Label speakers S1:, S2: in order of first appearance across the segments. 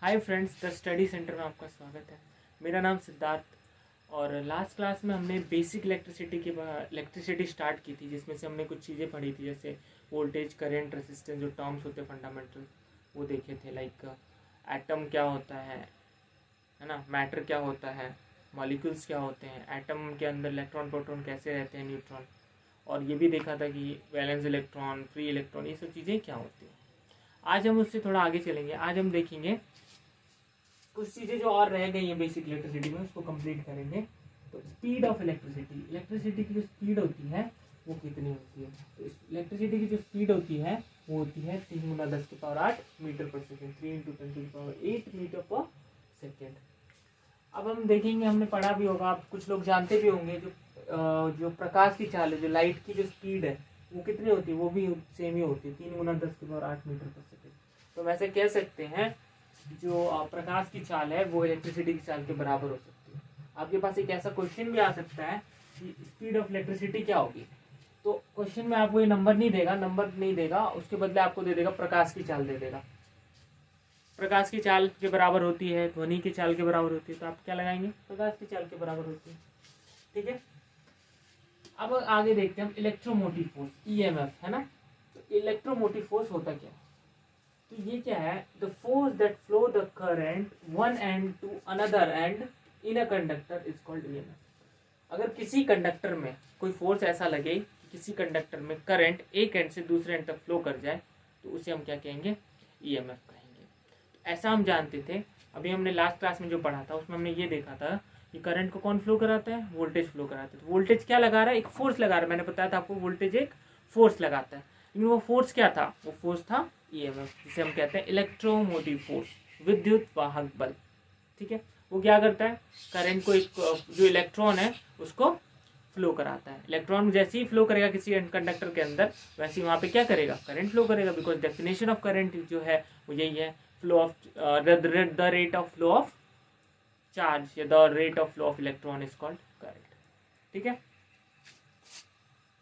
S1: Hi friends, the study centre में आपका स्वागत है। मेरा नाम सिद्धार्थ। और लास्ट क्लास में हमने बेसिक इलेक्ट्रिसिटी स्टार्ट की थी, जिसमें से हमने कुछ चीज़ें पढ़ी थी, जैसे वोल्टेज, करंट, रेजिस्टेंस, जो टर्म्स होते हैं फंडामेंटल, वो देखे थे। लाइक एटम क्या होता है ना, मैटर क्या होता है, मॉलिक्यूल्स क्या होते हैं, एटम के अंदर इलेक्ट्रॉन प्रोटॉन कैसे रहते हैं, न्यूट्रॉन। और ये भी देखा था कि वैलेंस इलेक्ट्रॉन, फ्री इलेक्ट्रॉन, ये सब चीज़ें क्या होती हैं। आज हम उससे थोड़ा आगे चलेंगे। आज हम देखेंगे कुछ चीज़ें जो और रह गई हैं बेसिक इलेक्ट्रिसिटी में, उसको कंप्लीट करेंगे। तो स्पीड ऑफ इलेक्ट्रिसिटी, इलेक्ट्रिसिटी की जो स्पीड होती है वो कितनी होती है। तो इलेक्ट्रिसिटी की जो स्पीड होती है वो होती है 3 × 10⁸ मीटर पर सेकेंड, 3 × 10⁸ मीटर पर सेकेंड। अब हम देखेंगे, हमने पढ़ा भी होगा, आप कुछ लोग जानते भी होंगे, जो प्रकाश की चाल है, जो लाइट की जो स्पीड है वो कितनी होती है, वो भी सेम ही होती है, 3 × 10⁸ मीटर पर सेकेंड। तो वैसे कह सकते हैं जो प्रकाश की चाल है वो इलेक्ट्रिसिटी की चाल के बराबर हो सकती है। आपके पास एक ऐसा क्वेश्चन भी आ सकता है कि स्पीड ऑफ इलेक्ट्रिसिटी क्या होगी। तो क्वेश्चन में आपको ये नंबर नहीं देगा, उसके बदले आपको दे देगा प्रकाश की चाल दे देगा। प्रकाश की चाल के बराबर होती है, ध्वनि की चाल के बराबर होती है, तो आप क्या लगाएंगे, प्रकाश की चाल के बराबर होती है। ठीक है। अब आगे देखते हैं हम इलेक्ट्रोमोटिव फोर्स, ईएमएफ, है ना। तो इलेक्ट्रोमोटिव फोर्स होता क्या है। तो ये क्या है, the force that flow the current one end to another end in a conductor is called EMF. अगर किसी कंडक्टर में कोई फोर्स ऐसा लगे कि किसी कंडक्टर में करंट एक एंड से दूसरे एंड तक फ्लो कर जाए, तो उसे हम क्या कहेंगे, ईएमएफ कहेंगे। तो ऐसा हम जानते थे। अभी हमने लास्ट क्लास में जो पढ़ा था उसमें हमने ये देखा था कि करंट को कौन फ्लो कराता है, वोल्टेज फ्लो कराता है। तो वोल्टेज क्या लगा रहा है, एक फोर्स लगा रहा है। मैंने बताया था आपको, वोल्टेज एक फोर्स लगाता है, लेकिन वो फोर्स क्या था, वो फोर्स था ईएमएफ, जिसे हम कहते हैं इलेक्ट्रोमोटिव फोर्स, विद्युत वाहक बल। ठीक है। वो क्या करता है, करंट को, एक जो इलेक्ट्रॉन है उसको फ्लो कराता है। इलेक्ट्रॉन जैसे ही फ्लो करेगा किसी कंडक्टर के अंदर, वैसे ही वहाँ पे क्या करेगा, करंट फ्लो करेगा। बिकॉज डेफिनेशन ऑफ करंट जो है वो यही है, flow of the rate of flow of charge या the rate of flow of electron is called current. ठीक है।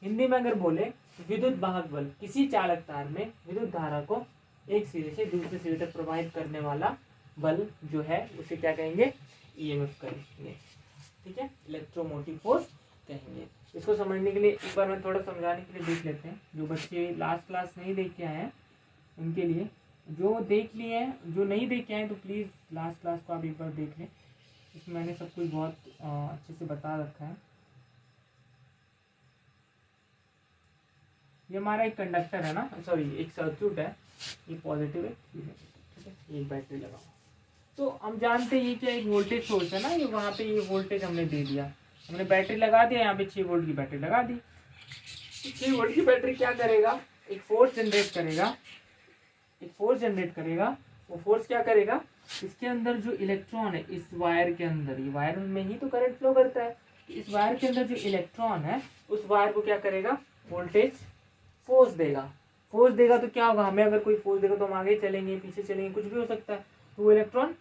S1: हिंदी में अगर बोले, विद्युत वाहक बल, किसी चालक तार में विद्युत धारा को एक सिरे से दूसरे सिरे तक प्रवाहित करने वाला बल जो है उसे क्या कहेंगे, ईएमएफ कहेंगे। ठीक है, इलेक्ट्रोमोटिव फोर्स कहेंगे। इसको समझने के लिए एक बार मैं थोड़ा समझाने के लिए देख लेते हैं। जो बच्चे लास्ट क्लास नहीं देख के आए हैं उनके लिए, जो देख लिए हैं, जो नहीं देख के आए तो प्लीज़ लास्ट क्लास को आप एक बार देख लें। इसमें मैंने सब कुछ बहुत अच्छे से बता रखा है। ये हमारा एक कंडक्टर है ना, सॉरी एक सर्क्यूट है, ये पॉजिटिव है, ठीक है, एक बैटरी लगा हुआ। तो हम जानते हैं ये क्या, एक वोल्टेज सोर्स है ना, ये वहाँ पे ये वोल्टेज हमने दे दिया, हमने बैटरी लगा दिया, यहाँ पे 6 वोल्ट की बैटरी लगा दी। 6 वोल्ट की बैटरी क्या करेगा, एक फोर्स जनरेट करेगा, एक फोर्स जनरेट करेगा। वो फोर्स क्या करेगा, इसके अंदर जो इलेक्ट्रॉन है, इस वायर के अंदर, ये वायर में ही तो करंट फ्लो करता है, तो इस वायर के अंदर जो इलेक्ट्रॉन है उस वायर को क्या करेगा, वोल्टेज फोर्स देगा। फोर्स देगा तो क्या होगा, हमें अगर कोई फोर्स देगा तो हम आगे चलेंगे, पीछे चलेंगे, कुछ भी हो सकता है। तो वो इलेक्ट्रॉन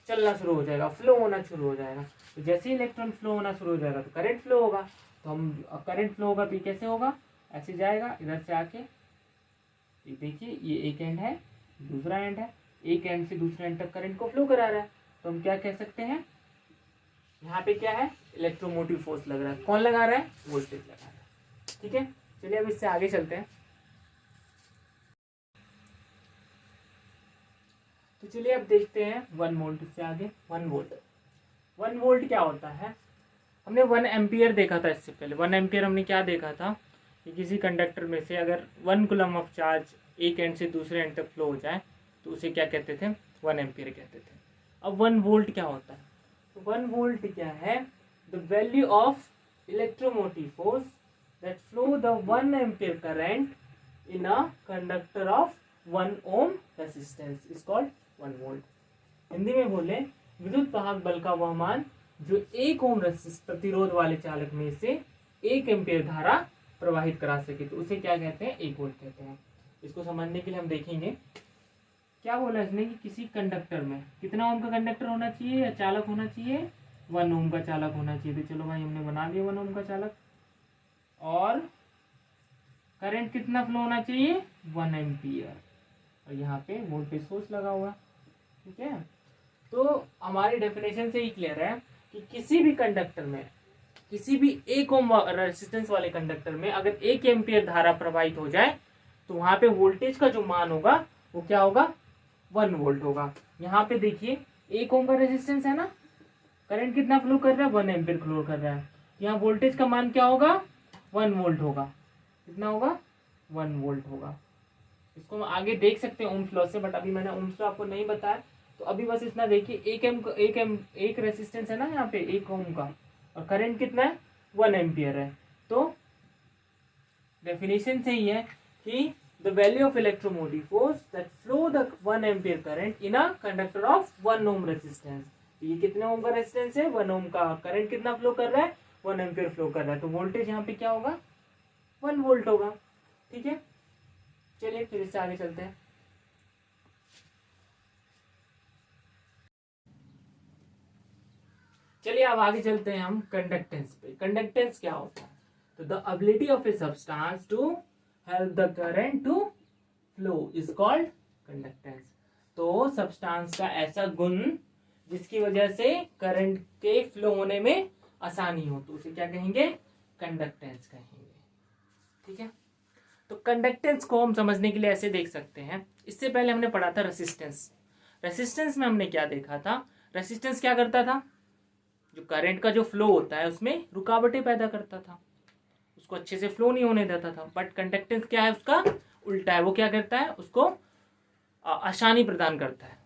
S1: चलना शुरू हो जाएगा, फ्लो होना शुरू हो जाएगा। तो जैसे ही इलेक्ट्रॉन फ्लो होना शुरू हो जाएगा तो करंट फ्लो होगा। तो हम करंट फ्लो होगा तो ये कैसे होगा, ऐसे जाएगा, इधर से आके देखिए ये एक एंड है, दूसरा एंड है, एक एंड से दूसरे एंड तक करंट को फ्लो करा रहा है। तो हम क्या कह सकते हैं, यहाँ पे क्या है, इलेक्ट्रोमोटिव फोर्स लग रहा है। कौन लगा रहा है, वोल्टेज लगा रहा है। ठीक है, चलिए अब इससे आगे चलते हैं। तो चलिए अब देखते हैं 1 वोल्ट से आगे। 1 वोल्ट, 1 वोल्ट क्या होता है, हमने 1 एम्पियर देखा था इससे पहले। 1 एम्पियर हमने क्या देखा था कि किसी कंडक्टर में से अगर 1 कूलम ऑफ चार्ज एक एंड से दूसरे एंड तक फ्लो हो जाए तो उसे क्या कहते थे, 1 एम्पियर कहते थे। अब 1 वोल्ट क्या होता है, तो 1 वोल्ट क्या है, the value of electromotive force that flow the 1 ampere current in a conductor of 1 ohm resistance is called 1 volt. Hindi में बोले, विद्युत वाहक बल का वह मान जो 1 ओम प्रतिरोध वाले चालक में से 1 एम्पियर धारा प्रवाहित करा सके, तो उसे क्या कहते हैं, 1 वोल्ट कहते हैं। इसको समझने के लिए हम देखेंगे क्या बोला इसने कि किसी कंडक्टर में कितना ओम का कंडक्टर होना चाहिए या चालक होना चाहिए, 1 ओम का चालक होना चाहिए। तो चलो भाई हमने बना दिया 1 ओम का चालक, और करंट कितना फ्लो होना चाहिए, 1 एम्पियर, और यहाँ पे वोल्टेज सोर्स लगा हुआ। ठीक है। तो हमारी डेफिनेशन से ही क्लियर है कि किसी भी कंडक्टर में, किसी भी 1 ओम रेजिस्टेंस वाले कंडक्टर में अगर 1 एम्पियर धारा प्रवाहित हो जाए तो वहां पे वोल्टेज का जो मान होगा वो क्या होगा, 1 वोल्ट होगा। यहाँ पे देखिए 1 ओम का रेजिस्टेंस है ना, करंट कितना फ्लो कर रहा है, 1 एम्पियर फ्लो कर रहा है। यहाँ वोल्टेज का मान क्या होगा, 1 वोल्ट होगा। कितना होगा, 1 वोल्ट होगा। इसको हम आगे देख सकते हैं ओम्स लॉ से, बट अभी मैंने ओम्स लॉ आपको नहीं बताया, तो अभी बस इतना देखिए। एक रेसिस्टेंस है ना यहाँ पे 1 ओम का, और करंट कितना है, 1 एम्पियर है। तो डेफिनेशन से ही है कि the value of electromotive force that flow the 1 ampere current in a conductor of 1 ohm resistance. ये कितने ओम का रेजिस्टेंस है, 1 ओम का, करंट कितना फ्लो कर रहा है, 1 एम्पियर फ्लो कर रहा है, तो वोल्टेज यहाँ पे क्या होगा, 1 वोल्ट होगा। ठीक है, चलिए फिर इससे आगे चलते हैं। चलिए अब आगे चलते हैं हम कंडक्टेंस पे। कंडक्टेंस क्या होता है, तो the ability of a substance to help the current to flow is called conductance. तो सब्सटेंस का ऐसा गुण जिसकी वजह से करंट के फ्लो होने में आसानी हो, तो उसे क्या कहेंगे, कंडक्टेंस कहेंगे। ठीक है, तो कंडक्टेंस को हम समझने के लिए ऐसे देख सकते हैं। इससे पहले हमने पढ़ा था रेसिस्टेंस। रेसिस्टेंस में हमने क्या देखा था, रेसिस्टेंस क्या करता था, जो करंट का जो फ्लो होता है उसमें रुकावटें पैदा करता था, उसको अच्छे से फ्लो नहीं होने देता था। बट कंडक्टेंस क्या है, उसका उल्टा है, वो क्या करता है, उसको आसानी प्रदान करता है।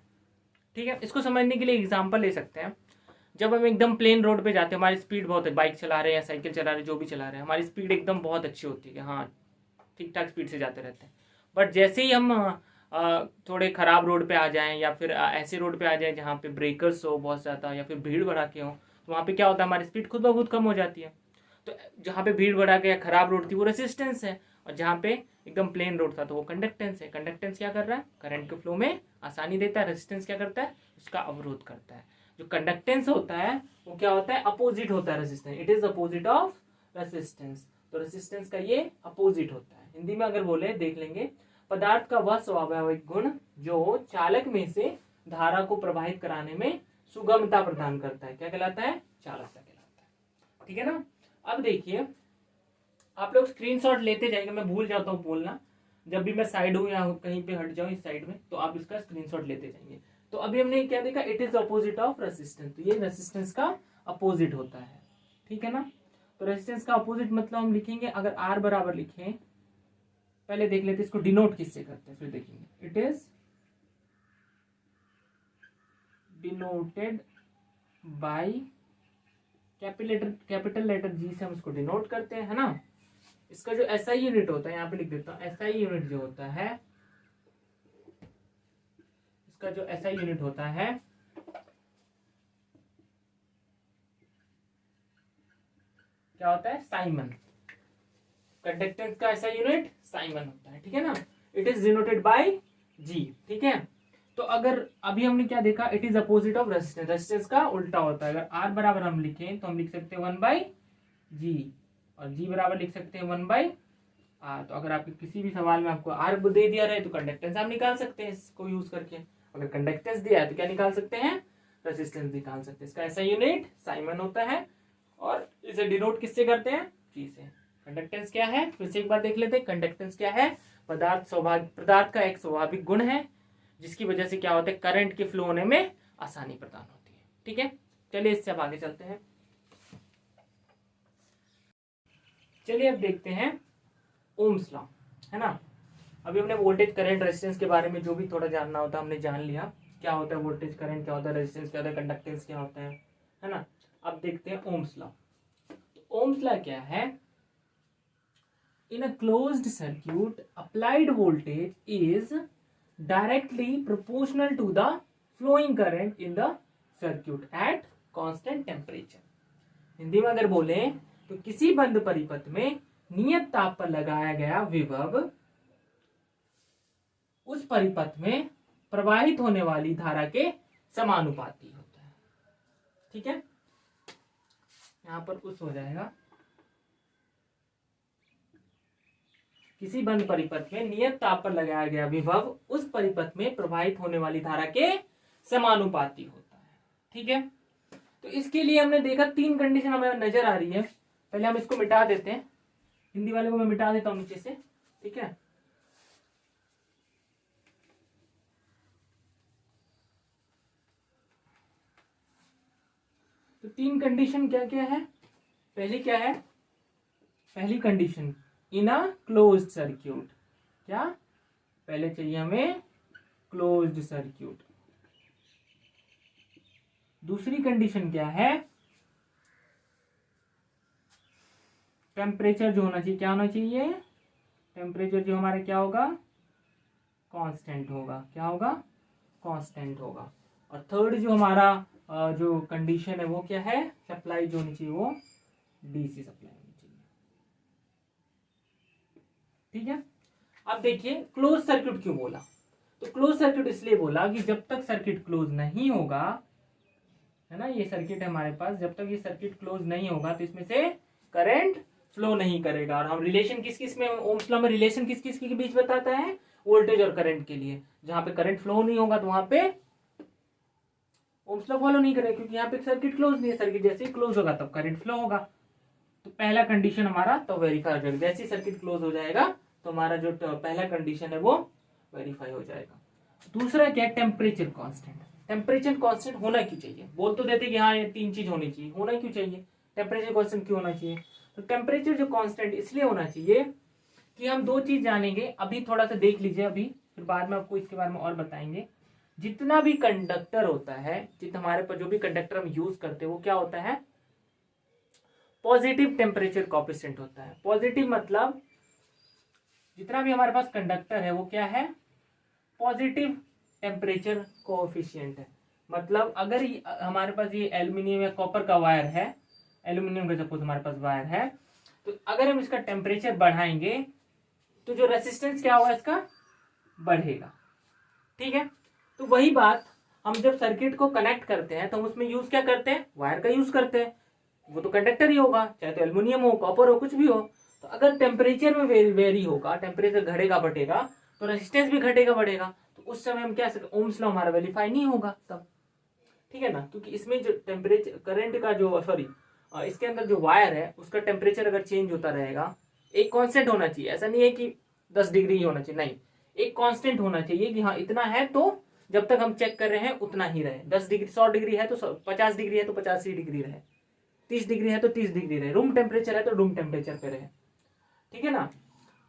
S1: ठीक है, इसको समझने के लिए एग्जांपल ले सकते हैं। जब हम एकदम प्लेन रोड पे जाते हैं, हमारी स्पीड बहुत है, बाइक चला रहे हैं या साइकिल चला रहे हैं, जो भी चला रहे हैं, हमारी स्पीड एकदम बहुत अच्छी होती है, हाँ ठीक ठाक स्पीड से जाते रहते हैं। बट जैसे ही हम थोड़े खराब रोड पे आ जाएं या फिर ऐसे रोड पे आ जाएं जहाँ पे ब्रेकर्स हो बहुत ज़्यादा या फिर भीड़ भड़ाके हो, तो वहाँ पे क्या होता है, हमारी स्पीड खुद ब खुद कम हो जाती है। तो जहाँ पे भीड़ भड़ाके या खराब रोड थी वो रेसिस्टेंस है, और जहाँ पे एकदम प्लेन रोड था तो वो कंडक्टेंस है। कंडक्टेंस क्या कर रहा है, करंट के फ्लो में आसानी देता है। रेसिस्टेंस क्या करता है, उसका अवरोध करता है। जो कंडक्टेंस होता है वो क्या होता है, अपोजिट होता है resistance, it is opposite of resistance. तो रेसिस्टेंस का ये अपोजिट होता है। हिंदी में अगर बोले देख लेंगे, पदार्थ का वह स्वाभाविक गुण जो चालक में से धारा को प्रवाहित कराने में सुगमता प्रदान करता है, क्या कहलाता है, चालकता कहलाता है। ठीक है ना। अब देखिए आप लोग स्क्रीनशॉट लेते जाएंगे, मैं भूल जाता हूँ बोलना, जब भी मैं साइड हूँ या कहीं पे हट जाऊँ इस साइड में, तो आप इसका स्क्रीनशॉट लेते जाएंगे। तो अभी हमने क्या देखा, it is opposite of resistance, तो ये रेसिस्टेंस का अपोजिट होता है। ठीक है ना। तो रेजिस्टेंस का अपोजिट मतलब हम लिखेंगे, अगर आर बराबर लिखें, पहले देख लेते इसको डिनोट किससे करते हैं, फिर देखेंगे। It is denoted by capital letter G से हम इसको डिनोट करते हैं, है ना। इसका जो एसआई यूनिट होता है, यहाँ पे लिख देता हूं, एसआई यूनिट जो होता है, इसका जो एसआई यूनिट होता है क्या होता है, साइमन। कंडक्टेंस का ऐसा यूनिट साइमन होता है। ठीक है ना। इट इज डिनोटेड बाय जी। ठीक है। तो अगर अभी हमने क्या देखा, it is opposite of resistance, resistance का उल्टा होता है। अगर आर बराबर हम लिखें तो हम लिख सकते हैं 1/G, और जी बराबर लिख सकते हैं 1/R। तो अगर आपके किसी भी सवाल में आपको आर दे दिया रहे तो कंडक्टेंस आप निकाल सकते हैं इसको यूज करके। अगर कंडक्टेंस दिया है तो क्या निकाल सकते हैं, रेजिस्टेंस निकाल सकते हैं। इसका ऐसा यूनिट साइमन होता है, और इसे डिनोट किससे करते हैं, जी से। कंडक्टेंस क्या है, फिर से एक बार देख लेते हैं। कंडक्टेंस क्या है, पदार्थ का एक स्वाभाविक गुण है जिसकी वजह से क्या होता है, करंट के फ्लो होने में आसानी प्रदान होती है। ठीक है, चलिए इससे अब आगे चलते हैं। चलिए अब देखते हैं ओम्स लॉ, है ना। अभी हमने वोल्टेज करंट रेजिस्टेंस के बारे में जो भी थोड़ा जानना होता है हमने जान लिया, क्या होता है वोल्टेज करंट, क्या होता है रेजिस्टेंस, क्या होता है कंडक्टेंस, क्या होता है ना। अब देखते हैं ओम्स लॉ। ओम्स लॉ क्या है, in a closed circuit applied voltage is directly proportional to the flowing current in the circuit at constant temperature। Hindi में अगर बोले तो किसी बंद परिपथ में नियत ताप पर लगाया गया विभव उस परिपथ में प्रवाहित होने वाली धारा के समानुपाती होता है। ठीक है, यहां पर उस हो जाएगा, किसी बंद परिपथ में नियत ताप पर लगाया गया विभव उस परिपथ में प्रवाहित होने वाली धारा के समानुपाती होता है। ठीक है, तो इसके लिए हमने देखा 3 कंडीशन हमें नजर आ रही है। पहले हम इसको मिटा देते हैं, हिंदी वाले को मैं मिटा देता हूं नीचे से। ठीक है, तो 3 कंडीशन क्या क्या है। पहली क्या है, पहली condition in a closed circuit, क्या पहले चाहिए हमें क्लोज्ड सर्क्यूट। दूसरी कंडीशन क्या है, टेम्परेचर जो होना चाहिए, क्या होना चाहिए, टेम्परेचर जो हमारा क्या होगा, कांस्टेंट होगा, क्या होगा, कांस्टेंट होगा। और थर्ड जो हमारा जो कंडीशन है वो क्या है, सप्लाई जो होनी चाहिए वो डीसी सप्लाई होनी चाहिए। ठीक है, अब देखिए क्लोज सर्किट क्यों बोला, तो क्लोज सर्किट इसलिए बोला कि जब तक सर्किट क्लोज नहीं होगा, है ना, ये सर्किट है हमारे पास, जब तक ये सर्किट क्लोज नहीं होगा तो इसमें से करंट फ्लो नहीं करेगा। और हम रिलेशन किस किस में, ओम्स लॉ में रिलेशन किस किस के बीच बताता है, वोल्टेज और करंट के लिए। जहां पे करंट फ्लो नहीं होगा तो वहां पे ओम्स लॉ फॉलो नहीं करेगा, क्योंकि यहाँ पे सर्किट क्लोज नहीं है। सर्किट जैसे ही क्लोज होगा तब करंट फ्लो होगा। तो पहला कंडीशन हमारा तो वेरीफाई हो जाएगा, जैसे ही सर्किट क्लोज हो जाएगा तो हमारा जो पहला कंडीशन है वो वेरीफाई हो जाएगा। दूसरा क्या, टेम्परेचर कांस्टेंट। टेम्परेचर कांस्टेंट होना क्यों चाहिए, बोल तो देते कि हाँ ये 3 चीज होनी चाहिए, होना क्यों चाहिए, टेम्परेचर कांस्टेंट क्यों होना चाहिए। तो टेम्परेचर जो कांस्टेंट इसलिए होना चाहिए कि हम 2 चीज जानेंगे, अभी थोड़ा सा देख लीजिए अभी, फिर बाद में आपको इसके बारे में और बताएंगे। जितना भी कंडक्टर होता है, जितना हमारे पास जो भी कंडक्टर हम यूज करते हैं वो क्या होता है, पॉजिटिव टेम्परेचर कोएफिशिएंट होता है। पॉजिटिव मतलब जितना भी हमारे पास कंडक्टर है वो क्या है, पॉजिटिव टेम्परेचर कोएफिशिएंट है। मतलब अगर हमारे पास ये एल्यूमिनियम या कॉपर का वायर है, एल्यूमिनियम का सपोज हमारे पास वायर है, तो अगर हम इसका टेम्परेचर बढ़ाएंगे तो जो रेसिस्टेंस क्या होगा इसका, बढ़ेगा। ठीक है, तो वही बात हम जब सर्किट को कनेक्ट करते हैं तो हम उसमें यूज क्या करते हैं, वायर का यूज करते हैं। वो तो कंडक्टर ही होगा, चाहे तो एल्यूमिनियम हो, कॉपर हो, कुछ भी हो। तो अगर टेम्परेचर में वेरी होगा, टेम्परेचर घटेगा बढ़ेगा, तो रेजिस्टेंस भी घटेगा बढ़ेगा। तो उस समय हम क्या सकते, ओम्स लॉ हमारा वेरीफाई नहीं होगा तब। ठीक है ना, क्योंकि इसमें जो टेम्परेचर करंट का जो सॉरी इसके अंदर जो वायर है उसका टेम्परेचर अगर चेंज होता रहेगा, एक कांस्टेंट होना चाहिए। ऐसा नहीं है कि 10 डिग्री ही होना चाहिए, नहीं, एक कांस्टेंट होना चाहिए कि हाँ इतना है तो जब तक हम चेक कर रहे हैं उतना ही रहे। 10 डिग्री 100 डिग्री है तो 50 डिग्री है तो 50 ही डिग्री रहे, 30 डिग्री है तो 30 डिग्री रहे, रूम टेम्परेचर है तो रूम टेम्परेचर पे रहे। ठीक है ना,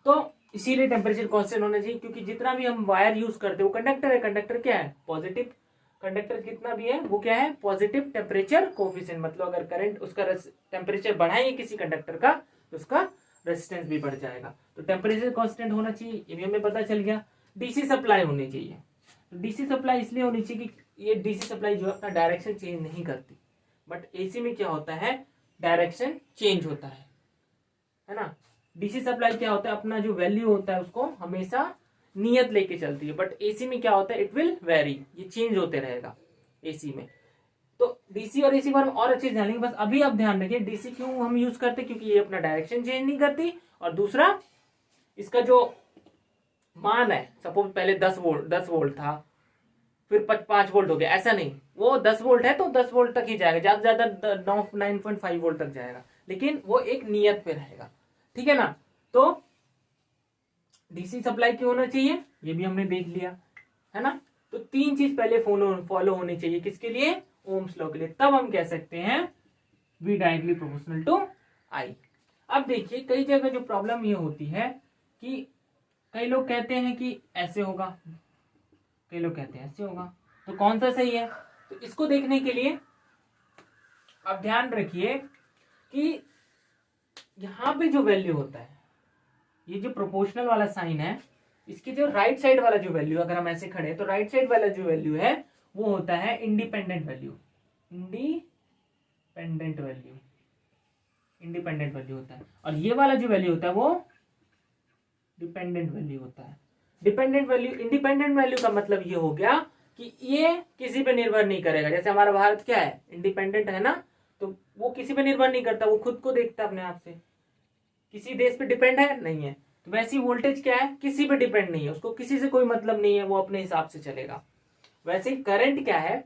S1: तो इसीलिए टेम्परेचर कांस्टेंट होना चाहिए, क्योंकि जितना भी हम वायर यूज करते हैं वो कंडक्टर है। कंडक्टर क्या है, पॉजिटिव, कंडक्टर कितना भी है वो क्या है, पॉजिटिव टेम्परेचर कोएफिशिएंट। मतलब अगर करंट उसका टेम्परेचर बढ़ाएंगे किसी कंडक्टर का तो उसका रेजिस्टेंस भी बढ़ जाएगा। तो टेम्परेचर कांस्टेंट होना चाहिए, ये भी हमें पता चल गया। डीसी सप्लाई होनी चाहिए। तो डीसी सप्लाई इसलिए होनी चाहिए कि ये डीसी सप्लाई जो है अपना डायरेक्शन चेंज नहीं करती, बट एसी में क्या होता है, डायरेक्शन चेंज होता है ना। डीसी सप्लाई क्या होता है, अपना जो वैल्यू होता है उसको हमेशा नियत लेके चलती है, बट एसी में क्या होता है, इट विल वेरी, ये चेंज होते रहेगा एसी में। तो डीसी और एसी पर और अच्छे जानेंगे, बस अभी आप ध्यान रखिए डीसी क्यों हम यूज करते हैं, क्योंकि ये अपना डायरेक्शन चेंज नहीं करती, और दूसरा इसका जो मान है, सपोज पहले 10 वोल्ट था, फिर 5 वोल्ट हो गया, ऐसा नहीं, वो 10 वोल्ट है तो 10 वोल्ट तक ही जाएगा, ज्यादा से ज्यादा 9.5 वोल्ट तक जाएगा, लेकिन वो एक नियत पे रहेगा। ठीक है ना, तो डीसी सप्लाई क्यों होना चाहिए ये भी हमने देख लिया, है ना। तो 3 चीज पहले फॉलो होनी चाहिए, किसके लिए, ओम्स लॉ के लिए, तब हम कह सकते हैं V directly proportional to I। अब देखिए कई जगह जो प्रॉब्लम ये होती है कि कई लोग कहते हैं कि ऐसे होगा, कई लोग कहते हैं ऐसे होगा, तो कौन सा सही है। तो इसको देखने के लिए अब ध्यान रखिए कि यहां पे जो वैल्यू होता है, ये जो प्रोपोर्शनल वाला साइन है, इसके जो राइट साइड वाला जो वैल्यू, अगर हम ऐसे खड़े तो राइट साइड वाला जो वैल्यू है वो होता है इंडिपेंडेंट वैल्यू। इंडिपेंडेंट वैल्यू होता है, और ये वाला जो वैल्यू होता है वो डिपेंडेंट वैल्यू होता है। डिपेंडेंट वैल्यू, इंडिपेंडेंट वैल्यू का मतलब ये हो गया कि ये किसी पे निर्भर नहीं करेगा। जैसे हमारा भारत क्या है, इंडिपेंडेंट है ना, तो वो किसी पे निर्भर नहीं करता, वो खुद को देखता अपने आप से, किसी देश पे डिपेंड है नहीं है। तो वैसी वोल्टेज क्या है, किसी पे डिपेंड नहीं है, उसको किसी से कोई मतलब नहीं है, वो अपने हिसाब से चलेगा। वैसे ही करंट क्या है,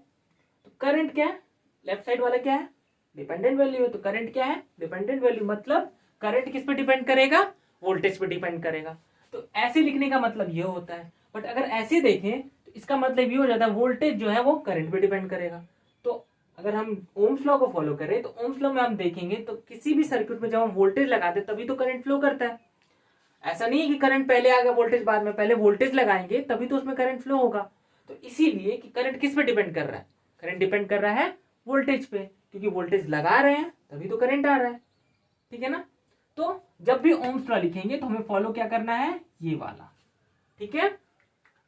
S1: तो करंट क्या है, लेफ्ट साइड वाला क्या है, डिपेंडेंट वैल्यू है। तो करंट क्या है, डिपेंडेंट वैल्यू, मतलब करंट किस पे डिपेंड करेगा, वोल्टेज पे डिपेंड करेगा। तो ऐसे लिखने का मतलब ये होता है। बट अगर ऐसे देखें तो इसका मतलब ये हो जाता है वोल्टेज जो है वो करंट पे डिपेंड करेगा। तो अगर हम ओम्स लॉ को फॉलो करें तो ओम्स लॉ में हम देखेंगे तो किसी भी सर्किट में जब हम वोल्टेज लगाते हैं तभी तो करंट फ्लो करता है। ऐसा नहीं है कि करंट पहले आ गया वोल्टेज बाद में, पहले वोल्टेज लगाएंगे तभी तो उसमें करंट फ्लो होगा। तो इसीलिए कि करंट किस पे डिपेंड कर रहा है, करंट डिपेंड कर रहा है वोल्टेज पे, क्योंकि वोल्टेज लगा रहे हैं तभी तो करंट आ रहा है। ठीक है ना। तो जब भी ओम्स लॉ लिखेंगे तो हमें फॉलो क्या करना है, ये वाला। ठीक है।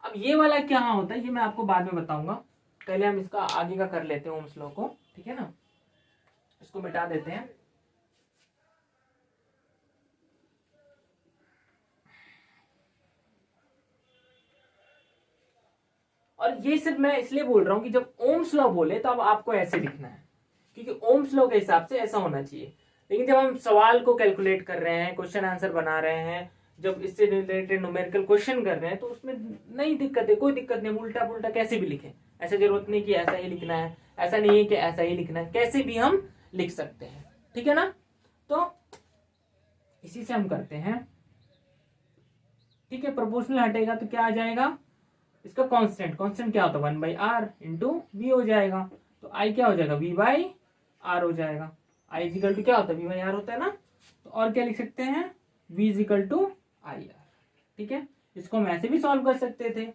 S1: अब ये वाला क्या होता है ये मैं आपको बाद में बताऊंगा, पहले हम इसका आगे का कर लेते हैं ओम्स लॉ को। ठीक है ना, इसको मिटा देते हैं। और ये सिर्फ मैं इसलिए बोल रहा हूं कि जब ओम्स लॉ बोले तो अब आपको ऐसे लिखना है, क्योंकि ओम्स लॉ के हिसाब से ऐसा होना चाहिए। लेकिन जब हम सवाल को कैलकुलेट कर रहे हैं, क्वेश्चन आंसर बना रहे हैं, जब इससे रिलेटेड न्यूमेरिकल क्वेश्चन कर रहे हैं तो उसमें नहीं दिक्कत है, कोई दिक्कत नहीं, उल्टा पुल्टा कैसे भी लिखें। ऐसा जरूरत नहीं कि ऐसा ही लिखना है, ऐसा नहीं है कि ऐसा ही लिखना है, कैसे भी हम लिख सकते हैं। ठीक है ना। तो इसी से हम करते हैं। ठीक है, प्रोपोर्शनल हटेगा तो क्या आ जाएगा, इसका कांस्टेंट, कांस्टेंट क्या होता है 1/r इंटू वी हो जाएगा। तो आई क्या हो जाएगा, v/r हो जाएगा। आई इजिकल टू क्या होता है, v/r होता है ना। तो और क्या लिख सकते हैं, v equal to I R. ठीक है, इसको हम ऐसे भी सॉल्व कर सकते थे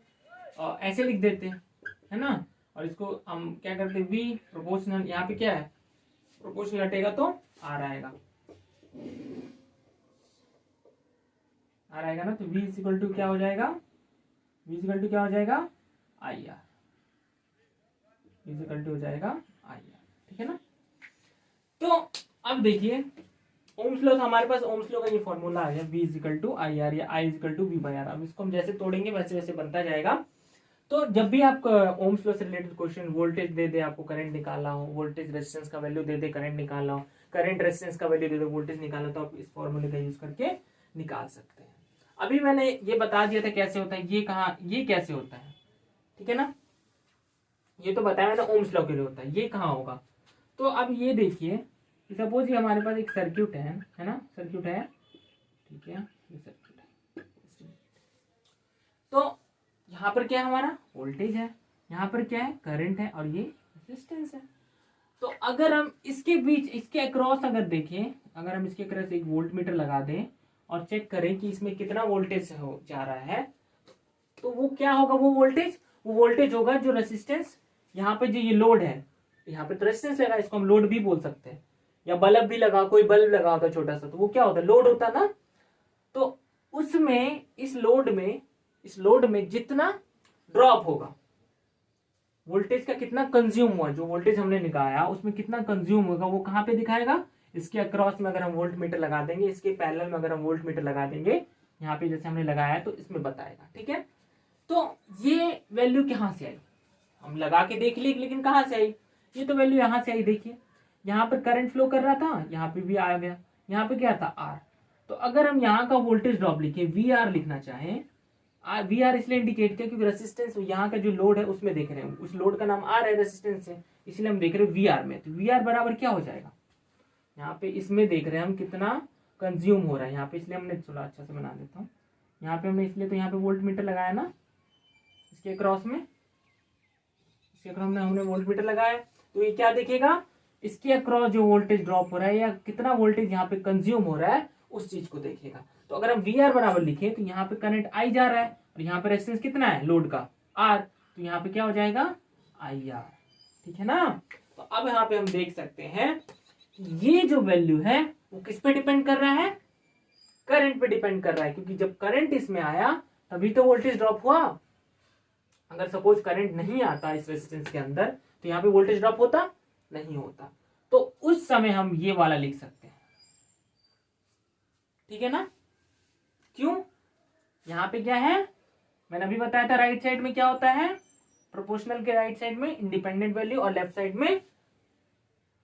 S1: और ऐसे लिख देते है ना। और इसको हम क्या करते, v प्रोपोर्शनल, यहाँ पे क्या है प्रोपोर्शनल हटेगा तो r आएगा, r आएगा ना। तो v इजिकल टू क्या हो जाएगा, विजिकल टू क्या हो जाएगा, आई आर, विजिकल टू हो जाएगा आई आर। ठीक है ना। तो अब देखिए ओम्स लॉ, हमारे पास ओम्स लॉ का ये फॉर्मूला आ गया, v equal to I R या आई इजिकल टू v/r। अब इसको हम जैसे तोड़ेंगे वैसे वैसे बनता जाएगा। तो जब भी आप ओम्स लॉ से रिलेटेड क्वेश्चन, वोल्टेज दे दे आपको करंट निकालना हो, वोल्टेज रेजिस्टेंस का वैल्यू दे दे करंट निकालना हो, करंट रेजिस्टेंस का वैल्यू दे दे वोल्टेज निकालना, तो आप इस फॉर्मूले का यूज करके निकाल सकते हैं। अभी मैंने ये बता दिया था कैसे होता है, ये कहाँ, ये कैसे होता है। ठीक है ना, ये तो बताया मैंने ओम्स लॉ के लिए होता है, ये कहाँ होगा। तो अब ये देखिए, सपोज ये हमारे पास एक सर्किट है ना, सर्किट है। ठीक है, ये सर्किट है। तो यहाँ पर क्या है, हमारा वोल्टेज है, यहाँ पर क्या है, करंट है, और ये रेजिस्टेंस है। तो अगर हम इसके बीच, इसके अक्रॉस अगर देखें, अगर हम इसके अक्रॉस एक वोल्ट मीटर लगा दें और चेक करें कि इसमें कितना वोल्टेज हो जा रहा है, तो वो क्या होगा, वो वोल्टेज होगा जो रेजिस्टेंस, यहाँ पे जो ये लोड है, यहाँ पे तो रेजिस्टेंस लगा, इसको हम लोड भी बोल सकते हैं, या बल्ब भी लगा, कोई बल्ब लगा होता छोटा सा, तो वो क्या होता है, लोड होता ना। तो उसमें इस लोड में जितना ड्रॉप होगा, वोल्टेज का कितना कंज्यूम हुआ, जो वोल्टेज हमने निकाला उसमें कितना कंज्यूम होगा, वो कहाँ पे दिखाएगा, इसके अक्रॉस में अगर हम वोल्ट मीटर लगा देंगे, इसके पैरेलल में अगर हम वोल्ट मीटर लगा देंगे, यहाँ पे जैसे हमने लगाया है तो इसमें बताएगा। ठीक है। तो ये वैल्यू कहाँ से आई, हम लगा के देख लिए, लेकिन कहाँ से आई, ये तो वैल्यू यहाँ से आई। देखिए यहाँ पर करंट फ्लो कर रहा था, यहाँ पे भी आ गया, यहाँ पे क्या था, आर। तो अगर हम यहाँ का वोल्टेज ड्रॉप लिखे, वी आर लिखना चाहें, वी आर इसलिए इंडिकेट किया क्योंकि रेजिस्टेंस, यहाँ का जो लोड है उसमें देख रहे हैं, उस लोड का नाम आर है, रेजिस्टेंस है, इसलिए हम देख रहे हैं वी आर में। तो वी आर बराबर क्या हो जाएगा, यहाँ पे इसमें देख रहे हैं हम कितना कंज्यूम हो रहा है, यहाँ पे इसलिए हमने, चलो अच्छा से बना देता हूँ, यहाँ पे हमने इसलिए तो यहाँ पे वोल्ट मीटर लगाया ना, इसके क्रॉस में, इसके क्रॉस में हमने वोल्ट मीटर लगाया, तो ये क्या देखेगा, इसके अक्रॉस जो वोल्टेज ड्रॉप हो रहा है या कितना वोल्टेज यहाँ पे कंज्यूम हो रहा है उस चीज को देखेगा। तो अगर हम वी आर बराबर लिखे तो यहाँ पे करंट आई जा रहा है और यहाँ पे रेजिस्टेंस कितना है लोड का, आर, तो यहाँ पे क्या हो जाएगा, आई आर। ठीक है ना। तो अब यहाँ पे हम देख सकते हैं ये जो वैल्यू है वो किस पे डिपेंड कर रहा है, करंट पे डिपेंड कर रहा है, क्योंकि जब करंट इसमें आया तभी तो वोल्टेज ड्रॉप हुआ। अगर सपोज करंट नहीं आता इस रेजिस्टेंस के अंदर तो यहाँ पे वोल्टेज ड्रॉप होता, नहीं होता। तो उस समय हम ये वाला लिख सकते हैं। ठीक है ना। क्यों, यहाँ पे क्या है, मैंने अभी बताया था राइट साइड में क्या होता है, प्रोपोर्शनल के राइट साइड में इंडिपेंडेंट वैल्यू और लेफ्ट साइड में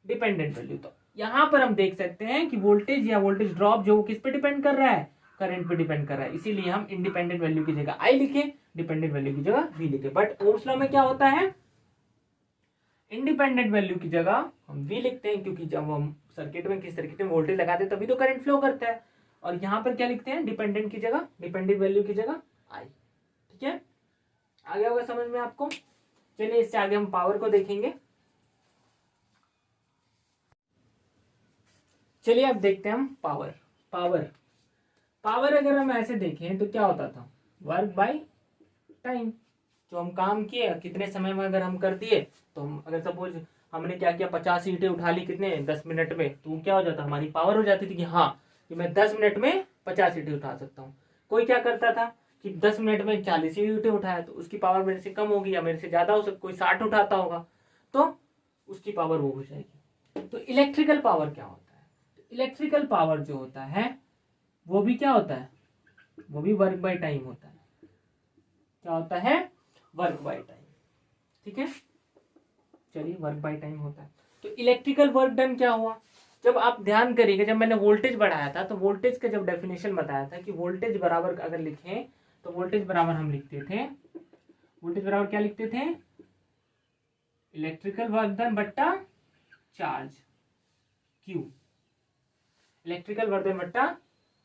S1: डिपेंडेंट वैल्यू। तो यहां पर हम देख सकते हैं कि वोल्टेज या वोल्टेज ड्रॉप जो किस पे डिपेंड कर रहा है, करंट पे डिपेंड कर रहा है, इसीलिए हम इंडिपेंडेंट वैल्यू की जगह आई लिखे, डिपेंडेंट वैल्यू की जगह वी लिखे। बट ओम्स लॉ में क्या होता है, इंडिपेंडेंट वैल्यू की जगह हम वी लिखते हैं, क्योंकि जब हम सर्किट में किसी सर्किट में वोल्टेज लगाते हैं तभी तो करंट फ्लो करता है। और यहाँ पर क्या लिखते हैं, डिपेंडेंट की जगह, डिपेंडेंट वैल्यू की जगह आई। ठीक है, आगे होगा समझ में आपको। चलिए इससे आगे हम पावर को देखेंगे। चलिए अब देखते हैं हम पावर। पावर अगर हम ऐसे देखें तो क्या होता था, वर्क बाय टाइम। जो हम काम किए कितने समय में अगर हम कर दिए, तो हम अगर सपोज हमने क्या किया, 50 ईंटें उठा ली कितने 10 मिनट में, तो क्या हो जाता, हमारी पावर हो जाती थी कि हाँ कि मैं 10 मिनट में 50 ईंटें उठा सकता हूँ। कोई क्या करता था कि 10 मिनट में 40 ईंटें उठाया, तो उसकी पावर मेरे से कम होगी या मेरे से ज्यादा हो सकती, कोई 60 उठाता होगा तो उसकी पावर वो हो जाएगी। तो इलेक्ट्रिकल पावर क्या होता है, इलेक्ट्रिकल पावर जो होता है वो भी क्या होता है, वो भी वर्क बाय टाइम होता है। क्या होता है, वर्क बाय टाइम। ठीक है, चलिए वर्क बाय टाइम होता है। तो इलेक्ट्रिकल वर्क डन क्या हुआ, जब आप ध्यान करिएगा, जब मैंने वोल्टेज बढ़ाया था तो वोल्टेज का जब डेफिनेशन बताया था कि वोल्टेज बराबर अगर लिखें तो वोल्टेज बराबर हम लिखते थे, वोल्टेज बराबर क्या लिखते थे, इलेक्ट्रिकल वर्क डन बट्टा charge Q, electrical work done बट्टा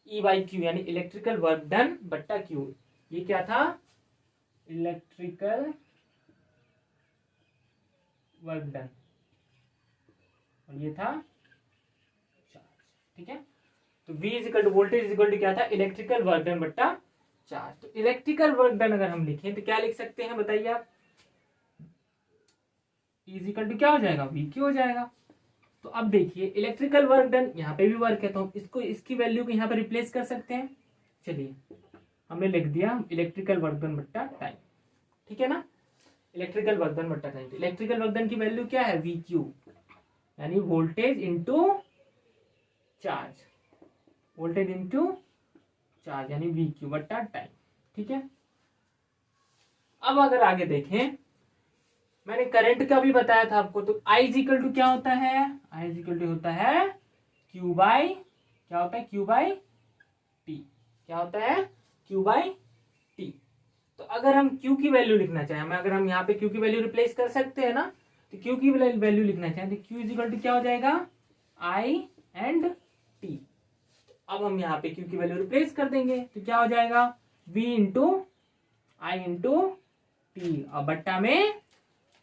S1: ई बाई क्यू, यानी इलेक्ट्रिकल वर्क डन बट्टा क्यू। ये क्या था, इलेक्ट्रिकल वर्क डन, और ये था चार्ज। ठीक है, तो V equal to voltage equal to क्या था, इलेक्ट्रिकल वर्क डन बट्टा चार्ज। तो इलेक्ट्रिकल वर्क डन अगर हम लिखें तो क्या लिख सकते हैं बताइए आप, इजिकल टू क्या हो जाएगा, V क्यू हो जाएगा। तो अब देखिए इलेक्ट्रिकल वर्क डन, यहाँ पे भी वर्क है तो हम इसको, इसकी वैल्यू को यहाँ पे रिप्लेस कर सकते हैं। चलिए हमने लिख दिया इलेक्ट्रिकल वर्क डन बट्टा टाइम। ठीक है ना, इलेक्ट्रिकल वर्क डन बट्टा टाइम। इलेक्ट्रिकल वर्क डन की वैल्यू क्या है, वी क्यू, यानी voltage into charge, voltage into charge यानी वी क्यू बट्टा टाइम। ठीक है, अब अगर आगे देखें, मैंने करंट का भी बताया था आपको, तो I इजिकल टू क्या होता है, I इजिकल टू होता है Q बाई, क्या होता है, Q बाई टी, क्या होता है, Q बाई टी। तो अगर हम Q की वैल्यू लिखना चाहें, अगर हम यहाँ पे Q की वैल्यू रिप्लेस कर सकते हैं ना, तो Q की वैल्यू लिखना चाहें तो Q इजिकल टू क्या हो जाएगा, I एंड T। अब हम यहाँ पे Q की वैल्यू रिप्लेस कर देंगे तो क्या हो जाएगा, V इंटू आई इंटू टी और बट्टा में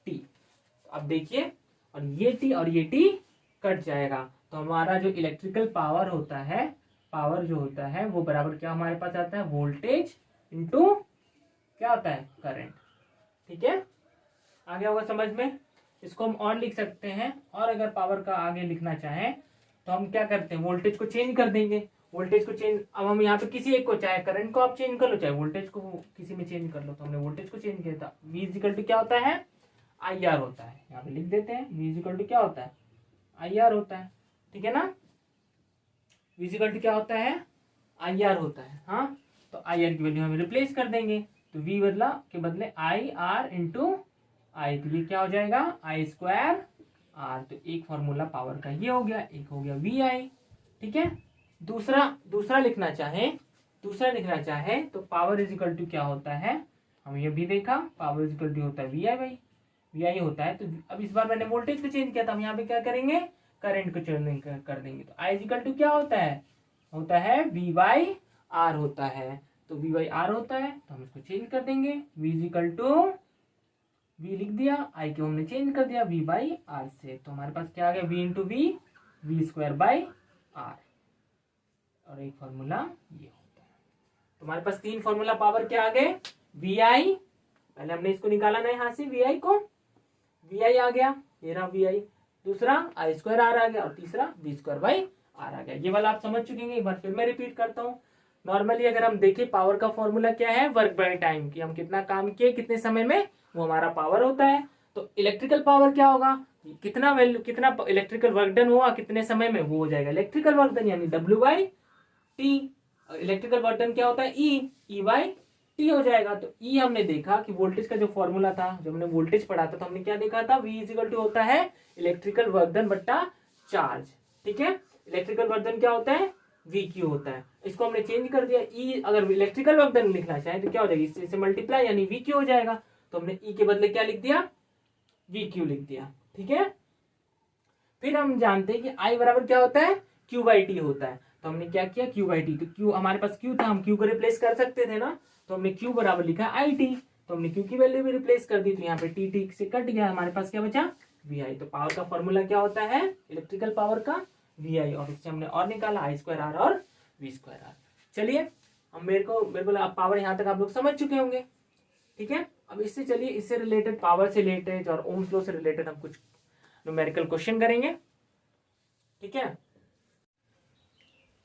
S1: टी। अब देखिए, और ये टी और ये टी कट जाएगा, तो हमारा जो इलेक्ट्रिकल पावर होता है, पावर जो होता है वो बराबर क्या हमारे पास आता है, वोल्टेज इंटू क्या होता है, करंट। ठीक है, आगे होगा समझ में। इसको हम और लिख सकते हैं, और अगर पावर का आगे लिखना चाहें तो हम क्या करते हैं, वोल्टेज को चेंज कर देंगे, वोल्टेज को चेंज, अब हम यहाँ पे किसी एक को, चाहे करंट को आप चेंज कर लो, चाहे वोल्टेज को किसी में चेंज कर लो, तो हमने वोल्टेज को चेंज किया था। V इजिकल टू क्या होता है, आई आर होता है, यहाँ पे लिख देते हैं V इजिकल टू क्या होता है, आई आर होता है। ठीक है ना, V इजिकल टू क्या होता है, आई आर होता है। हाँ, तो आई आर की वैल्यू हम रिप्लेस कर देंगे, तो V बदला के बदले आई आर इंटू आई, तो ये क्या हो जाएगा, आई स्क्वायर आर। तो एक फॉर्मूला पावर का ये हो गया, एक हो गया वी आई। ठीक है, दूसरा लिखना चाहें तो पावर इजिकल टू क्या होता है, हम ये भी देखा, पावर इजिकल टू होता है वी आई बाई, वी आई होता है। तो अब इस बार मैंने वोल्टेज को चेंज किया था, हम यहाँ पे क्या करेंगे, करंट को चेंज कर देंगे। तो आई इजिकल टू क्या होता है वी बाई आर होता है। तो वी बाई आर होता है, तो हम इसको चेंज कर देंगे, वी इजिकल टू वी लिख दिया, आई को हमने चेंज कर दिया वी बाई आर से, तो हमारे पास क्या आ गया, v into v square by R, और एक फॉर्मूला ये होता है। तो हमारे पास 3 फॉर्मूला पावर के आ गए, वी आई, पहले हमने इसको निकाला ना यहाँ से, वी आई को, वी आई आ गया, ये रहा वी आई, दूसरा आई स्क्वायर आर आ गया, और तीसरा वी स्क्वायर बाई आर आ गया। ये वाला आप समझ चुके हैं, एक बार फिर मैं रिपीट करता हूँ। नॉर्मली अगर हम देखें, पावर का फॉर्मूला क्या है, वर्क बाय टाइम, की हम कितना काम किए कितने समय में, वो हमारा पावर होता है। तो इलेक्ट्रिकल पावर क्या होगा, कितना इलेक्ट्रिकल वर्क डन हुआ कितने समय में, वो हो जाएगा इलेक्ट्रिकल वर्क डन, यानी W by T. Electrical work done क्या होता है, ई बाई टी हो जाएगा। तो ई हमने देखा कि वोल्टेज का जो फॉर्मूला था, जब हमने वोल्टेज पढ़ा था तो हमने क्या देखा था, V इजिकल टू होता है इलेक्ट्रिकल वर्क डन बट्टा चार्ज। ठीक है, इलेक्ट्रिकल वर्क डन क्या होता है, वी क्यू होता है। इसको हमने चेंज कर दिया, ई अगर इलेक्ट्रिकल वर्क डन लिखना चाहे तो क्या हो जाएगा, इससे मल्टीप्लाई यानी वी क्यू हो जाएगा। तो हमने ई के बदले क्या लिख दिया, वी क्यू लिख दिया। ठीक है, फिर हम जानते हैं कि आई बराबर क्या होता है, क्यू बाई टी होता है। तो हमने क्या किया, क्यू बाई टी, तो क्यू हमारे पास क्यू था, हम क्यू को रिप्लेस कर सकते थे ना, तो हमने क्यू बराबर लिखा आई टी, तो हमने क्यू की वैल्यू भी रिप्लेस कर दी, तो यहाँ पे टी टी से कट गया, हमारे पास क्या बचा, वी आई। तो पावर का फॉर्मूला क्या होता है इलेक्ट्रिकल पावर का, वी आई, और इससे हमने और निकाला आई स्क्वायर आर और वी स्क्वायर आर। चलिए अब मेरे को आप पावर यहाँ तक आप लोग समझ चुके होंगे। ठीक है, अब इससे चलिए इससे रिलेटेड, पावर से रिलेटेड और ओम्स लॉ से रिलेटेड हम कुछ न्यूमेरिकल क्वेश्चन करेंगे। ठीक है,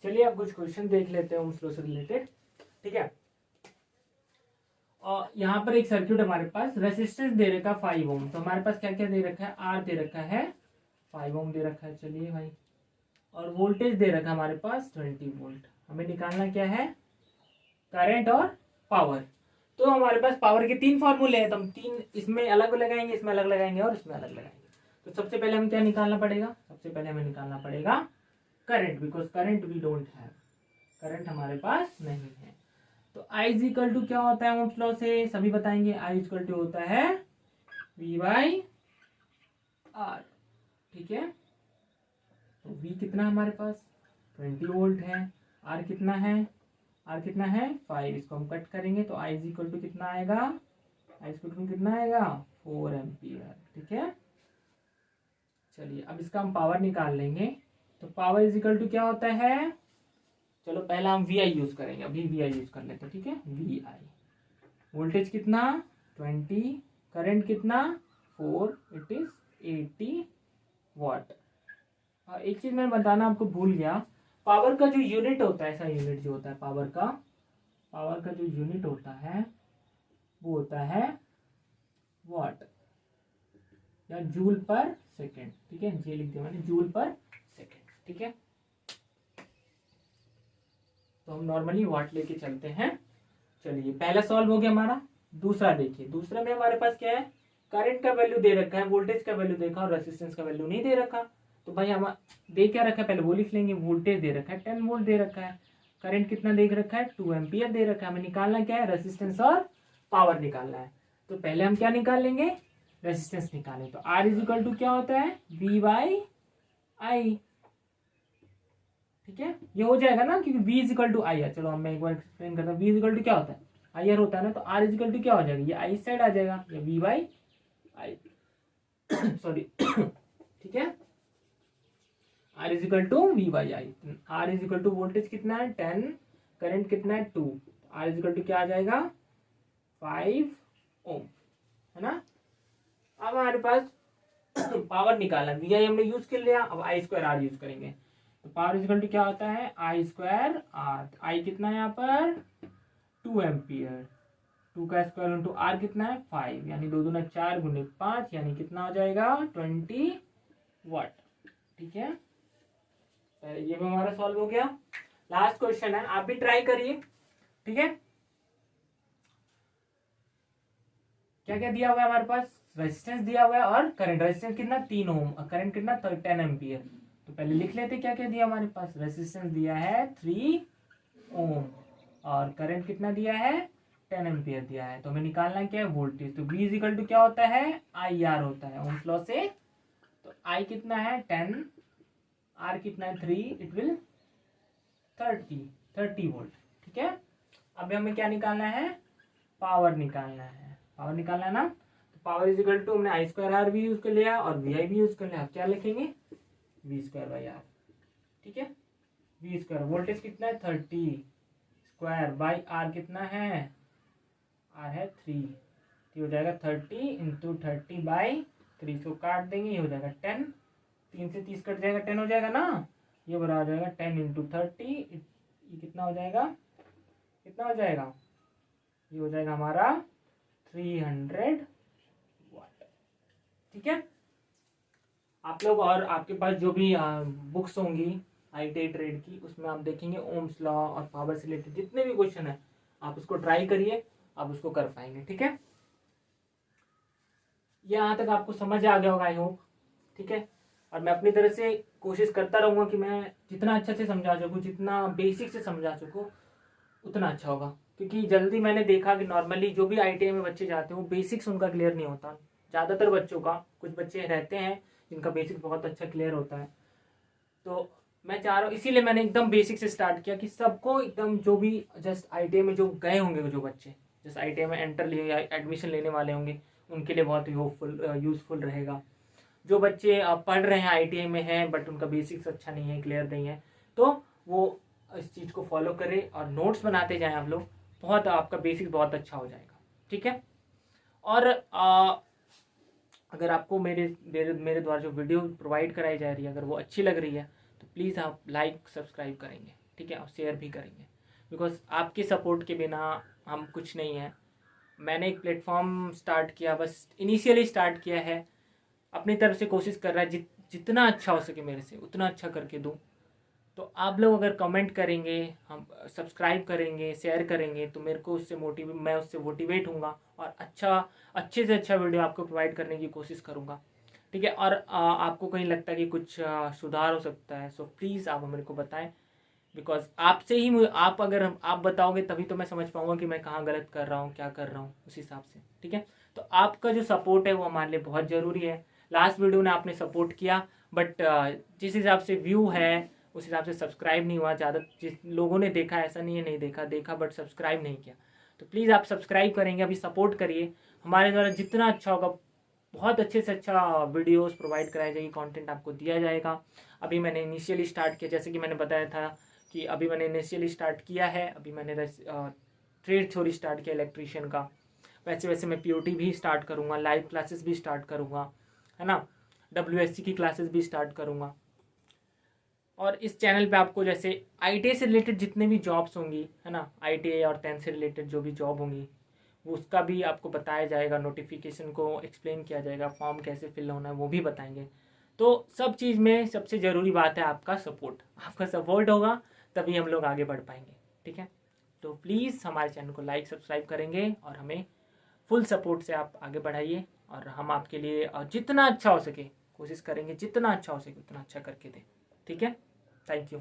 S1: चलिए अब कुछ क्वेश्चन देख लेते हैं ओम्स लॉ से रिलेटेड। ठीक है, और यहाँ पर एक सर्किट हमारे पास, रेसिस्टेंस दे रखा है 5 ओम, तो हमारे पास क्या क्या दे रखा है, आर दे रखा है 5 ओम दे रखा है, चलिए भाई, और वोल्टेज दे रखा है हमारे पास 20 वोल्ट। हमें निकालना क्या है, करंट और पावर। तो हमारे पास पावर के 3 फॉर्मूले हैं, तो हम 3 इसमें अलग लगाएंगे, इसमें अलग लगाएंगे और इसमें अलग लगाएंगे। तो सबसे पहले हमें क्या निकालना पड़ेगा, सबसे पहले हमें निकालना पड़ेगा current, because current we don't have, current हमारे पास नहीं है। तो I इज इक्वल टू क्या होता है ओम्स लॉ से, सभी बताएंगे, I इज इक्वल टू होता है V बाई आर। ठीक है, तो V कितना है हमारे पास 20 वोल्ट है, R कितना है, R कितना है 5, इसको हम कट करेंगे तो I इज इक्वल टू कितना आएगा, I इज इक्वल टू कितना आएगा 4 एम्पियर। ठीक है, चलिए अब इसका हम पावर निकाल लेंगे। तो पावर इज इक्वल टू क्या होता है, चलो पहला हम वी आई यूज करेंगे, अभी वी आई यूज कर लेते हैं। ठीक है, वी आई, वोल्टेज कितना 20, करंट कितना 4, इट इज 80 वाट। एक चीज मैं बताना आपको भूल गया, पावर का जो यूनिट होता है, ऐसा यूनिट जो होता है पावर का जो यूनिट होता है वो होता है वाट या जूल पर सेकेंड। ठीक है, ये लिख दिया मैंने, जूल पर सेकेंड। ठीक है, तो हम नॉर्मली वाट लेके चलते हैं। चलिए पहला सॉल्व हो गया हमारा। दूसरा देखिए, दूसरे में हमारे पास क्या है, करंट का वैल्यू दे रखा है, वोल्टेज का वैल्यू देखा और रेजिस्टेंस का वैल्यू नहीं दे रखा। तो भाई हम दे क्या रखा है, पहले वो लिख लेंगे। वोल्टेज दे रखा है 10 वोल्ट दे रखा है, करंट कितना दे रखा है 2 एम्पियर दे रखा है। हमें निकालना क्या है, रेजिस्टेंस और पावर निकालना है। तो पहले हम क्या निकाल लेंगे, रेजिस्टेंस निकालें। तो आर इज इक्वल टू क्या होता है, वी बाई आई। ठीक है, ये हो जाएगा ना, क्योंकि V इज इक्वल टू आई है। चलो मैं एक बार एक्सप्लेन करता हूँ, V इज इक्वल टू क्या होता है, आई आर होता है ना, तो R इज इक्वल टू क्या हो जाएगा, ये आई साइड आ जाएगा, ये V बाई आई सॉरी। ठीक है, R is equal to V by I. R is equal to voltage कितना है 10, करंट कितना है 2, R इज इक्वल टू क्या आ जाएगा 5 ओम, है ना। अब हमारे पास पावर निकालना, वी आई हमने यूज कर लिया, अब आई स्क्वायर आर यूज करेंगे। तो पावर इक्वल टू क्या होता है, आई स्क्वायर आर। आई कितना है यहाँ पर 2 एम्पियर, 2 का स्क्वायर इंटू आर कितना है 5, यानी 2 दूना 4 गुने 5, यानी कितना हो जाएगा 20 वाट। ठीक है, ये भी हमारा सॉल्व हो गया। लास्ट क्वेश्चन है, आप भी ट्राई करिए। ठीक है, क्या क्या दिया हुआ है हमारे पास, रेजिस्टेंस दिया हुआ है और करंट। रेजिस्टेंस कितना 3 ओम, करंट कितना 10 एम्पियर। तो पहले लिख लेते क्या क्या दिया हमारे पास, रेजिस्टेंस दिया है 3 ओम और करंट कितना दिया है 10 एम्पियर दिया है। तो हमें निकालना क्या है वोल्टेज। तो V इज इक्वल टू क्या होता है, आई आर होता है ओम्स लॉ से। तो I कितना है 10, R कितना है 3, इट विल 30 वोल्ट। ठीक है, अब हमें क्या निकालना है, पावर निकालना है, पावर निकालना है ना। तो पावर इज इक्वल टू, हमने आई स्क्वायर आर भी यूज कर लिया और वी आई भी यूज कर लिया। अब क्या लिखेंगे, वी स्क्वायर बाई आर। ठीक है, वी स्क्वायर, वोल्टेज कितना है 30 स्क्वायर बाई आर कितना है, आर है 3, तो हो जाएगा 30 इंटू 30 बाई 3, सो काट देंगे, ये हो जाएगा 10, 3 से 30 कट जाएगा 10 हो जाएगा ना, ये बराबर हो जाएगा 10 इंटू 30, ये कितना हो जाएगा, कितना हो जाएगा, ये हो जाएगा हमारा 300 वाट। ठीक है, आप लोग और आपके पास जो भी बुक्स होंगी ITI ट्रेड की, उसमें आप देखेंगे ओम्स लॉ और पावर से रिलेटेड जितने भी क्वेश्चन है, आप उसको ट्राई करिए, आप उसको कर पाएंगे। ठीक है, यहाँ तक आपको समझ आ गया होगा आई होप। ठीक है, और मैं अपनी तरफ से कोशिश करता रहूँगा कि मैं जितना अच्छा से समझा सकूँ, जितना बेसिक से समझा सकूँ उतना अच्छा होगा। क्योंकि जल्दी मैंने देखा कि नॉर्मली जो भी ITI में बच्चे जाते हैं वो बेसिक्स उनका क्लियर नहीं होता ज़्यादातर बच्चों का। कुछ बच्चे रहते हैं जिनका बेसिक बहुत अच्छा क्लियर होता है। तो मैं चाह रहा हूँ, इसीलिए मैंने एकदम बेसिक से स्टार्ट किया कि सबको एकदम, जो भी जस्ट ITI में जो गए होंगे, जो बच्चे जस्ट ITI में एंटर लिए या एडमिशन लेने वाले होंगे, उनके लिए बहुत ही यूजफुल रहेगा। जो बच्चे पढ़ रहे हैं ITI में हैं बट उनका बेसिक्स अच्छा नहीं है, क्लियर नहीं है, तो वो इस चीज़ को फॉलो करें और नोट्स बनाते जाएं आप लोग। बहुत आपका बेसिक बहुत अच्छा हो जाएगा, ठीक है। और अगर आपको मेरे मेरे मेरे द्वारा जो वीडियो प्रोवाइड कराई जा रही है अगर वो अच्छी लग रही है तो प्लीज़ आप लाइक सब्सक्राइब करेंगे, ठीक है, और शेयर भी करेंगे। बिकॉज आपके सपोर्ट के बिना हम कुछ नहीं है। मैंने एक प्लेटफॉर्म स्टार्ट किया, बस इनिशियली स्टार्ट किया है, अपनी तरफ से कोशिश कर रहा है जितना अच्छा हो सके मेरे से उतना अच्छा करके दूँ। तो आप लोग अगर कमेंट करेंगे, हम सब्सक्राइब करेंगे, शेयर करेंगे, तो मेरे को मैं उससे मोटिवेट होऊंगा और अच्छे से अच्छा वीडियो आपको प्रोवाइड करने की कोशिश करूँगा, ठीक है। और आपको कहीं लगता है कि कुछ सुधार हो सकता है, सो प्लीज़ आप मेरे को बताएं। बिकॉज आपसे ही आप अगर आप बताओगे तभी तो मैं समझ पाऊंगा कि मैं कहाँ गलत कर रहा हूँ, क्या कर रहा हूँ, उस हिसाब से, ठीक है। तो आपका जो सपोर्ट है वो हमारे लिए बहुत ज़रूरी है। लास्ट वीडियो ने आपने सपोर्ट किया बट जिस हिसाब से व्यू है उस हिसाब से सब्सक्राइब नहीं हुआ ज़्यादा। जिस लोगों ने देखा, ऐसा नहीं है नहीं देखा, देखा बट सब्सक्राइब नहीं किया। तो प्लीज़ आप सब्सक्राइब करेंगे, अभी सपोर्ट करिए। हमारे द्वारा जितना अच्छा होगा बहुत अच्छे से अच्छा वीडियोस प्रोवाइड कराई जाएगी, कंटेंट आपको दिया जाएगा। अभी मैंने इनिशियली स्टार्ट किया, जैसे कि मैंने बताया था कि अभी मैंने इनिशियली स्टार्ट किया है। अभी मैंने ट्रेड थ्योरी स्टार्ट किया इलेक्ट्रीशियन का। वैसे वैसे मैं POT भी स्टार्ट करूँगा, लाइव क्लासेस भी स्टार्ट करूँगा, है ना, WSC की क्लासेस भी स्टार्ट करूँगा। और इस चैनल पे आपको जैसे ITI से रिलेटेड जितने भी जॉब्स होंगी, है ना, ITI और 10th से रिलेटेड जो भी जॉब होंगी वो उसका भी आपको बताया जाएगा, नोटिफिकेशन को एक्सप्लेन किया जाएगा, फॉर्म कैसे फिल होना है वो भी बताएंगे। तो सब चीज़ में सबसे ज़रूरी बात है आपका सपोर्ट। आपका सपोर्ट होगा तभी हम लोग आगे बढ़ पाएंगे, ठीक है। तो प्लीज़ हमारे चैनल को लाइक सब्सक्राइब करेंगे और हमें फुल सपोर्ट से आप आगे बढ़ाइए। और हम आपके लिए जितना अच्छा हो सके कोशिश करेंगे, जितना अच्छा हो सके उतना अच्छा करके दें, ठीक है। Thank you.